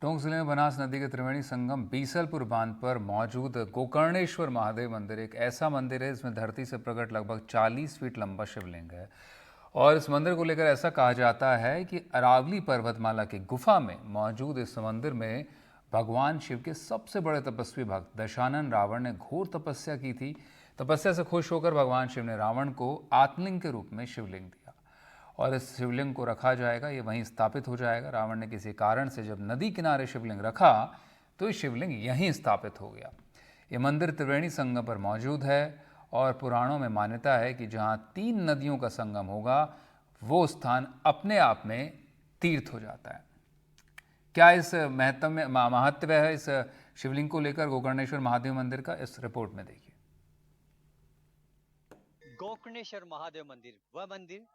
टोंक जिले में बनास नदी के त्रिवेणी संगम बीसलपुर बांध पर मौजूद गोकर्णेश्वर महादेव मंदिर एक ऐसा मंदिर है जिसमें धरती से प्रकट लगभग 40 फीट लंबा शिवलिंग है। और इस मंदिर को लेकर ऐसा कहा जाता है कि अरावली पर्वतमाला की गुफा में मौजूद इस मंदिर में भगवान शिव के सबसे बड़े तपस्वी भक्त दशानन रावण ने घोर तपस्या की थी। तपस्या से खुश होकर भगवान शिव ने रावण को आत्मलिंग के रूप में शिवलिंग दिया और इस शिवलिंग को रखा जाएगा, ये वहीं स्थापित हो जाएगा। रावण ने किसी कारण से जब नदी किनारे शिवलिंग रखा तो ये शिवलिंग यहीं स्थापित हो गया। ये मंदिर त्रिवेणी संगम पर मौजूद है और पुराणों में मान्यता है कि जहाँ 3 नदियों का संगम होगा वो स्थान अपने आप में तीर्थ हो जाता है। क्या इस महत्व है इस शिवलिंग को लेकर गोकर्णेश्वर महादेव मंदिर का, इस रिपोर्ट में देखिए। गोकर्णेश्वर महादेव मंदिर वह मंदिर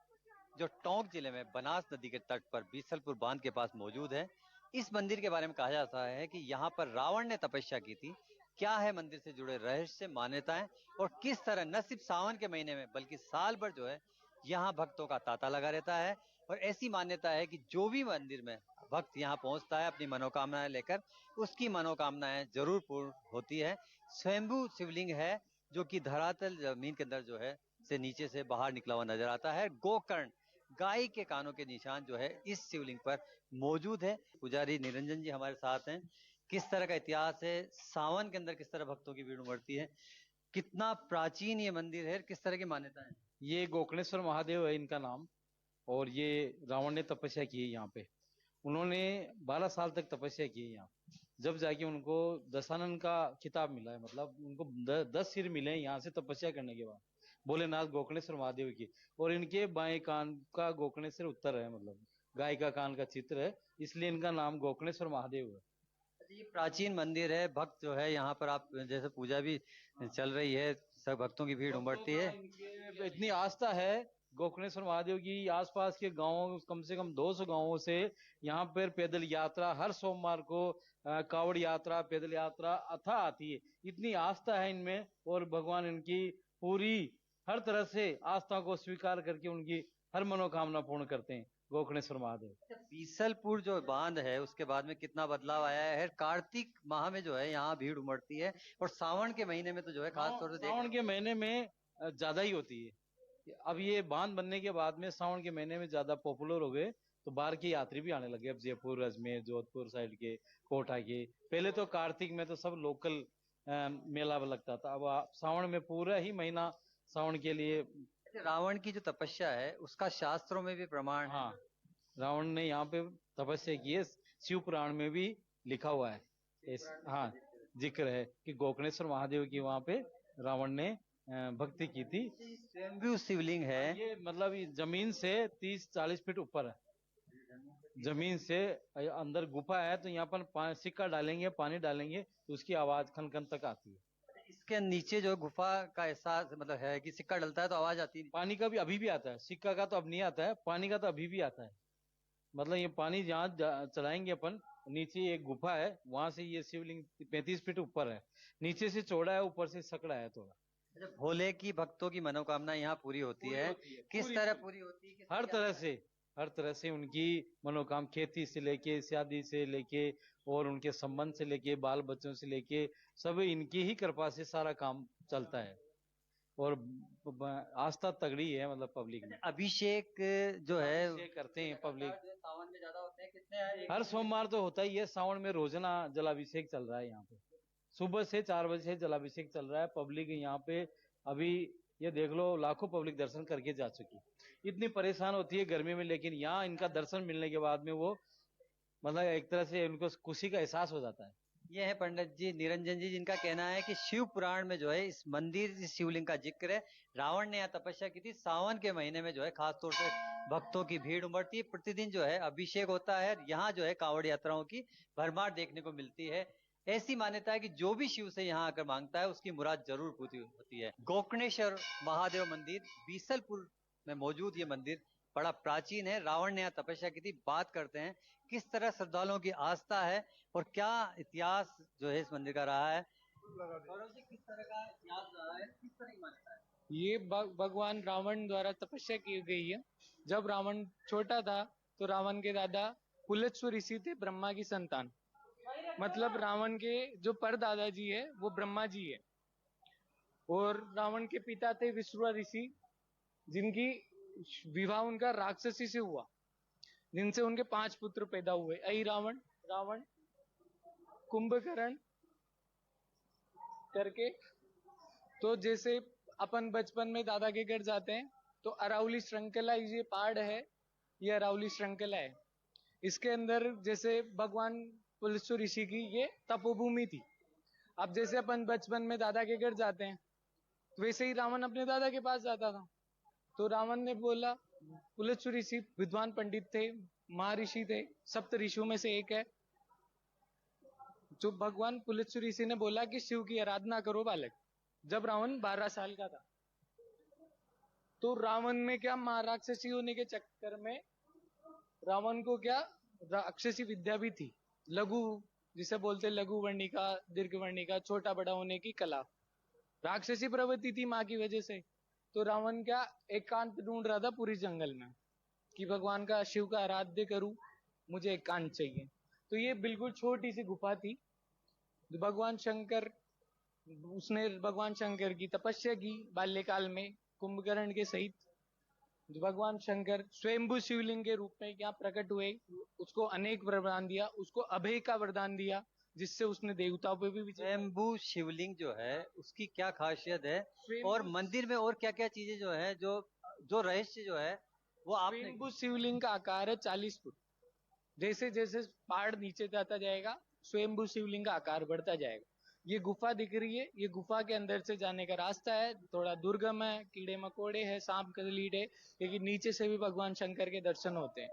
जो टोंक जिले में बनास नदी के तट पर बीसलपुर बांध के पास मौजूद है। इस मंदिर के बारे में कहा जाता है कि यहाँ पर रावण ने तपस्या की थी। क्या है मंदिर से जुड़े रहस्य, मान्यताएं और किस तरह न सिर्फ सावन के महीने में बल्कि साल भर जो है यहाँ भक्तों का तांता लगा रहता है। और ऐसी मान्यता है कि जो भी मंदिर में भक्त यहाँ पहुंचता है अपनी मनोकामनाएं लेकर, उसकी मनोकामनाएं जरूर पूर्ण होती है। स्वयंभू शिवलिंग है जो कि धरातल जमीन के अंदर जो है से नीचे से बाहर निकला हुआ नजर आता है। गोकर्ण गाय के कानों के निशान जो है इस शिवलिंग पर मौजूद है। पुजारी निरंजन जी हमारे साथ हैं। किस तरह का इतिहास है, सावन के अंदर किस तरह भक्तों की भीड़ उमड़ती है, कितना प्राचीन ये मंदिर है, किस तरह की मान्यता है? ये गोकर्णेश्वर महादेव है इनका नाम। और ये रावण ने तपस्या की है यहाँ पे। उन्होंने 12 साल तक तपस्या की है यहाँ। जब जाके उनको दशानन का खिताब मिला है, मतलब उनको 10 सिर मिले हैं यहाँ से तपस्या करने के बाद, भोलेनाथ गोकर्णेश्वर महादेव की। और इनके बाएं कान का गोकर्णेश्वर उत्तर है, मतलब गाय का कान का चित्र है, इसलिए इनका नाम गोकर्णेश्वर महादेव है। अच्छा, ये प्राचीन मंदिर है, भक्त जो है यहाँ पर आप जैसे पूजा भी चल रही है, सब भक्तों की भीड़ उमड़ती है। इनके इतनी आस्था है गोकर्णेश्वर महादेव की। आसपास के गांवों, कम से कम 200 गांवों से यहाँ पर पैदल यात्रा हर सोमवार को, कावड़ यात्रा, पैदल यात्रा अथा आती है। इतनी आस्था है इनमें, और भगवान इनकी पूरी हर तरह से आस्था को स्वीकार करके उनकी हर मनोकामना पूर्ण करते हैं गोकर्णेश्वर महादेव। अच्छा, बीसलपुर जो बांध है उसके बाद में कितना बदलाव आया है? कार्तिक माह में जो है यहाँ भीड़ उमड़ती है और सावन के महीने में तो जो है खास तौर से सावन के महीने में ज्यादा ही होती है। अब ये बांध बनने के बाद में सावन के महीने में ज्यादा पॉपुलर हो गए, तो बाहर के यात्री भी आने लगे। अब जयपुर, अजमेर, जोधपुर साइड के, कोटा के। पहले तो कार्तिक में तो सब लोकल मेला लगता था। अब सावन में पूरा ही महीना सावन के लिए। रावण की जो तपस्या है उसका शास्त्रों में भी प्रमाण है। हाँ, रावण ने यहाँ पे तपस्या की है, शिव पुराण में भी लिखा हुआ है। हाँ, जिक्र है कि गोकर्णेश्वर महादेव की वहां पे रावण ने भक्ति की थी। स्वयंभू शिवलिंग है। ये मतलब ये जमीन से 30-40 फीट ऊपर है। जमीन से अंदर गुफा है, तो यहाँ पर सिक्का डालेंगे, पानी डालेंगे तो उसकी आवाज खन खन तक आती है। इसके नीचे जो गुफा का एहसास मतलब है कि सिक्का डलता है तो आवाज आती है। पानी का भी अभी भी आता है, सिक्का का तो अब नहीं आता है, पानी का तो अभी भी आता है। मतलब ये पानी जहाँ चलाएंगे अपन, नीचे एक गुफा है, वहां से ये शिवलिंग 35 फीट ऊपर है। नीचे से चौड़ा है, ऊपर से सकड़ा है थोड़ा। अच्छा, भोले की भक्तों की मनोकामना यहाँ पूरी होती है। किस तरह पूरी होती है? हर तरह से, हर तरह से उनकी मनोकाम, खेती से लेके, शादी से लेके, और उनके संबंध से लेके, बाल बच्चों से लेके, सब इनकी ही कृपा से सारा काम चलता है। और आस्था तगड़ी है, मतलब पब्लिक में। अभिषेक जो है अभिषेक करते हैं पब्लिक। सावन में ज्यादा होते हैं, कितने हर सोमवार तो होता ही है। सावन में रोजाना जलाभिषेक चल रहा है यहाँ पे। सुबह से 4 बजे से जलाभिषेक चल रहा है। पब्लिक यहाँ पे अभी ये देख लो, लाखों पब्लिक दर्शन करके जा चुकी। इतनी परेशान होती है गर्मी में, लेकिन यहाँ इनका दर्शन मिलने के बाद में वो, मतलब एक तरह से उनको खुशी का एहसास हो जाता है। ये है पंडित जी निरंजन जी, जिनका कहना है कि शिव पुराण में जो है इस मंदिर, इस शिवलिंग का जिक्र है। रावण ने यहाँ तपस्या की थी। सावन के महीने में जो है खास तौर से भक्तों की भीड़ उमड़ती है। प्रतिदिन जो है अभिषेक होता है। यहाँ जो है कांवड़ यात्राओं की भरमार देखने को मिलती है। ऐसी मान्यता है कि जो भी शिव से यहाँ आकर मांगता है उसकी मुराद जरूर पूरी होती है। गोकर्णेश्वर महादेव मंदिर बीसलपुर में मौजूद ये मंदिर बड़ा प्राचीन है। रावण ने यहाँ तपस्या की थी। बात करते हैं किस तरह श्रद्धालुओं की आस्था है और क्या इतिहास जो है इस मंदिर का रहा है। गौरव जी, किस तरह का इतिहास रहा है, किस तरह की मान्यता है? ये भगवान रावण द्वारा तपस्या की गई है। जब रावण छोटा था तो रावण के दादा पुलत्सु ऋषि थे, ब्रह्मा की संतान। मतलब रावण के जो परदादाजी है वो ब्रह्मा जी है, और रावण के पिता थे विश्वा ऋषि, जिनकी विवाह उनका राक्षसी से हुआ, जिनसे उनके 5 पुत्र पैदा हुए, अहि रावण, रावण, कुंभकर्ण करके। तो जैसे अपन बचपन में दादा के घर जाते हैं तो अरावली श्रृंखला, ये पहाड़ है, ये अरावली श्रृंखला है। इसके अंदर जैसे भगवान पुलस्त्य ऋषि की ये तपोभूमि थी। अब जैसे अपन बचपन में दादा के घर जाते हैं, वैसे ही रावण अपने दादा के पास जाता था। तो रावण ने बोला, पुलस्त्य ऋषि विद्वान पंडित थे, महर्षि थे, सप्त ऋषियों में से एक है। जो भगवान पुलस्त्य ऋषि ने बोला कि शिव की आराधना करो बालक, जब रावण 12 साल का था। तो रावण में क्या, महाराक्षसी होने के चक्कर में रावण को क्या राक्षसी विद्या भी थी, लघु, जिसे बोलते लघु वर्णिका, दीर्घ वर्णिका, छोटा बड़ा होने की कला, राक्षसी प्रवृत्ति थी माँ की वजह से। तो रावण क्या एकांत ढूंढ रहा था पूरी जंगल में, कि भगवान का, शिव का आराध्य करूं, मुझे एकांत चाहिए। तो ये बिल्कुल छोटी सी गुफा थी। भगवान शंकर, उसने भगवान शंकर की तपस्या की बाल्यकाल में कुंभकर्ण के सहित। भगवान शंकर स्वयंभू शिवलिंग के रूप में यहाँ प्रकट हुए, उसको अनेक वरदान दिया, उसको अभय का वरदान दिया, जिससे उसने देवताओं पे भी विजय। स्वयंभू शिवलिंग जो है उसकी क्या खासियत है, स्वयंभू- और मंदिर में और क्या क्या चीजें जो है, जो जो रहस्य जो है वो आपने। स्वयंभू शिवलिंग का आकार है 40 फुट। जैसे जैसे पहाड़ नीचे जाता जाएगा, स्वयंभू शिवलिंग का आकार बढ़ता जाएगा। ये गुफा दिख रही है, ये गुफा के अंदर से जाने का रास्ता है, थोड़ा दुर्गम है, कीड़े मकोड़े है, सांप कलीड़ है, लेकिन नीचे से भी भगवान शंकर के दर्शन होते हैं।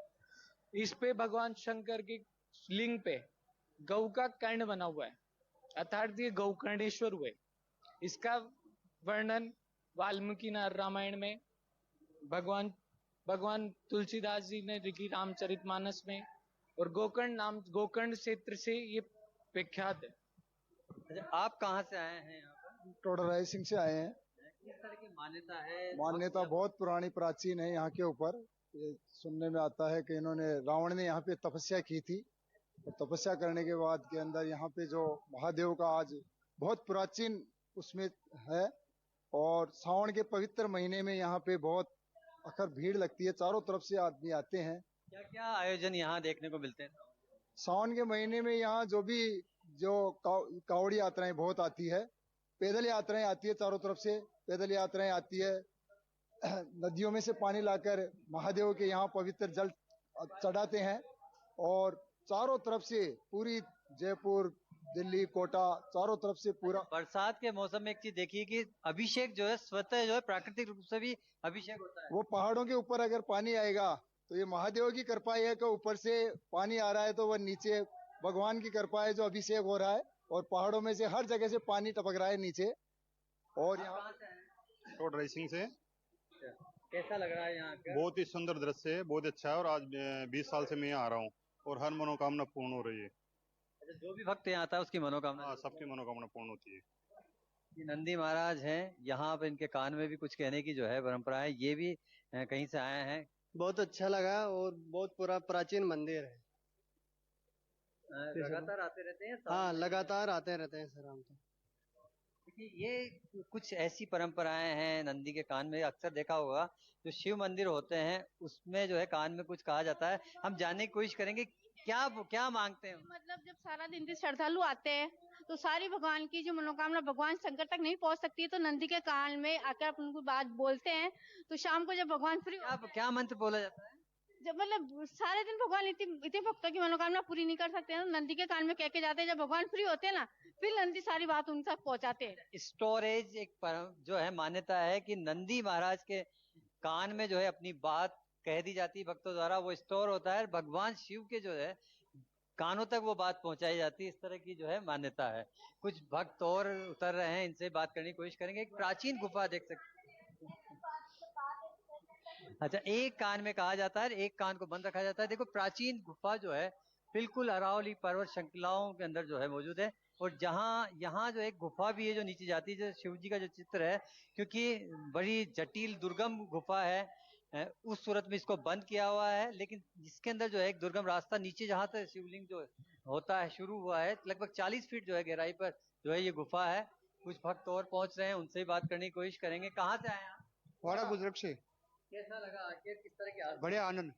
इस पे भगवान शंकर के लिंग पे गौ का कर्ण बना हुआ है, अर्थात ये गौकर्णेश्वर हुए। इसका वर्णन वाल्मीकि रामायण में, भगवान भगवान तुलसीदास जी ने लिखी रामचरितमानस में, और गोकर्ण नाम, गोकर्ण क्षेत्र से ये विख्यात है। अच्छा, आप कहाँ से आए हैं यहाँ पर? टोडराई सिंह से आए हैं। किस तरह की मान्यता है? मान्यता बहुत पुरानी प्राचीन है यहाँ के ऊपर। ये सुनने में आता है कि इन्होंने, रावण ने यहाँ पे तपस्या की थी, और तपस्या करने के बाद के अंदर यहाँ पे जो महादेव का आज बहुत प्राचीन उसमें है, और सावन के पवित्र महीने में यहाँ पे बहुत अखर भीड़ लगती है, चारों तरफ से आदमी आते हैं। क्या क्या आयोजन यहाँ देखने को मिलते हैं? सावन के महीने में यहाँ जो कावड़ी यात्राएं बहुत आती है, पैदल यात्राएं आती है, चारों तरफ से पैदल यात्राएं आती है। नदियों में से पानी लाकर महादेव के यहाँ पवित्र जल चढ़ाते हैं, और चारों तरफ से पूरी जयपुर, दिल्ली, कोटा, चारों तरफ से पूरा। बरसात के मौसम में एक चीज देखिए कि अभिषेक जो है स्वतः जो है प्राकृतिक रूप से भी अभिषेक होता है। वो पहाड़ों के ऊपर अगर पानी आएगा तो ये महादेव की कृपा है कि ऊपर से पानी आ रहा है, तो वह नीचे भगवान की कृपा है जो अभिषेक हो रहा है, और पहाड़ों में से हर जगह से पानी टपक रहा है नीचे। और यहाँ रोड रेसिंग से कैसा लग रहा है यहाँ का? बहुत ही सुंदर दृश्य है, बहुत अच्छा है। और आज 20 साल से मैं यहाँ आ रहा हूँ, और हर मनोकामना पूर्ण हो रही है। अच्छा, जो भी भक्त यहाँ आता है उसकी मनोकामना। हाँ, सबकी मनोकामना पूर्ण होती है। ये नंदी महाराज हैं, यहाँ पे इनके कान में भी कुछ कहने की जो है परंपरा है, ये भी कहीं से आए हैं। बहुत अच्छा लगा, और बहुत प्राचीन मंदिर है। लगातार आते रहते हैं? हाँ, लगातार आते रहते हैं सर हम तो। देखिए, ये कुछ ऐसी परंपराएं हैं नंदी के कान में। अक्सर देखा होगा जो शिव मंदिर होते हैं उसमें जो है कान में कुछ कहा जाता है। हम जानने की कोशिश करेंगे क्या क्या मांगते हैं। मतलब जब सारा दिन से श्रद्धालु आते हैं तो सारी भगवान की जो मनोकामना भगवान शंकर तक नहीं पहुंच सकती है, तो नंदी के कान में आकर अपन उनको बात बोलते हैं। तो शाम को जब भगवान फ्री, क्या मंत्र बोला जाता है? जब मतलब सारे दिन भगवान इतने भक्तों की मनोकामना पूरी नहीं कर सकते हैं, तो नंदी के कान में कह के जाते हैं। जब भगवान फ्री होते हैं ना, फिर नंदी सारी बात उन तक पहुंचाते हैं। स्टोरेज एक जो है मान्यता है कि नंदी महाराज के कान में जो है अपनी बात कह दी जाती है भक्तों द्वारा, वो स्टोर होता है, भगवान शिव के जो है कानों तक वो बात पहुंचाई जाती है। इस तरह की जो है मान्यता है। कुछ भक्त और उतर रहे हैं, इनसे बात करने की कोशिश करेंगे। एक प्राचीन गुफा देख सकते। अच्छा, एक कान में कहा जाता है, एक कान को बंद रखा जाता है। देखो, प्राचीन गुफा जो है बिल्कुल अरावली पर्वत श्रृंखलाओं के अंदर जो है मौजूद है। और यहाँ जो एक गुफा भी है जो नीचे जाती है, जो शिव जी का जो चित्र है, क्योंकि बड़ी जटिल दुर्गम गुफा है, उस सूरत में इसको बंद किया हुआ है। लेकिन जिसके अंदर जो है एक दुर्गम रास्ता नीचे, जहां तक शिवलिंग जो होता है, शुरू हुआ है। लगभग 40 फीट जो है गहराई पर जो है ये गुफा है। कुछ भक्त और पहुंच रहे हैं, उनसे ही बात करने की कोशिश करेंगे। कहाँ से आए आप? वाड़ा बुजुर्ग से कैसा लगा आखिर, किस तरह की बढ़िया आनंद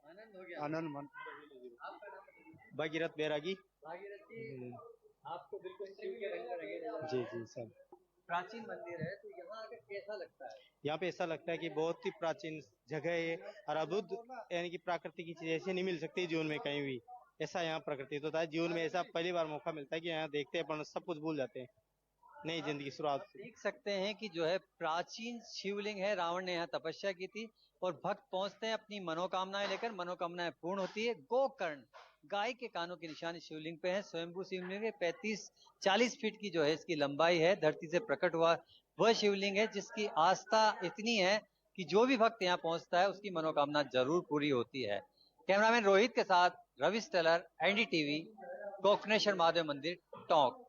आनंद हो गया? आनंद मन आपका नाम बताइए। भागीरथ बैरागी भागीरथी, आपको बिल्कुल शिव के रंग में रंगे नजर जी जी सब प्राचीन मंदिर है, तो यहाँ आकर कैसा लगता है? यहाँ पे ऐसा लगता है कि बहुत ही प्राचीन जगह है और अद्भुत, यानी कि प्राकृतिक की चीज ऐसी नहीं मिल सकती जीवन में कहीं भी। ऐसा यहाँ प्रकृति तो होता है, जीवन में ऐसा पहली बार मौका मिलता है कि यहाँ देखते हैं अपन सब कुछ भूल जाते हैं, नई जिंदगी शुरुआत। देख सकते हैं कि जो है प्राचीन शिवलिंग है, रावण ने यहाँ तपस्या की थी और भक्त पहुंचते हैं अपनी मनोकामनाएं लेकर, मनोकामनाएं पूर्ण होती है। गोकर्ण, गाय के कानों के निशान इस शिवलिंग पे है। स्वयंभू शिवलिंग है, 35-40 फीट की जो है इसकी लंबाई है। धरती से प्रकट हुआ वह शिवलिंग है जिसकी आस्था इतनी है कि जो भी भक्त यहाँ पहुंचता है उसकी मनोकामना जरूर पूरी होती है। कैमरामैन रोहित के साथ रवि स्टेलर, एनडीटीवी, गोकर्णेश्वर महादेव मंदिर, टोंक।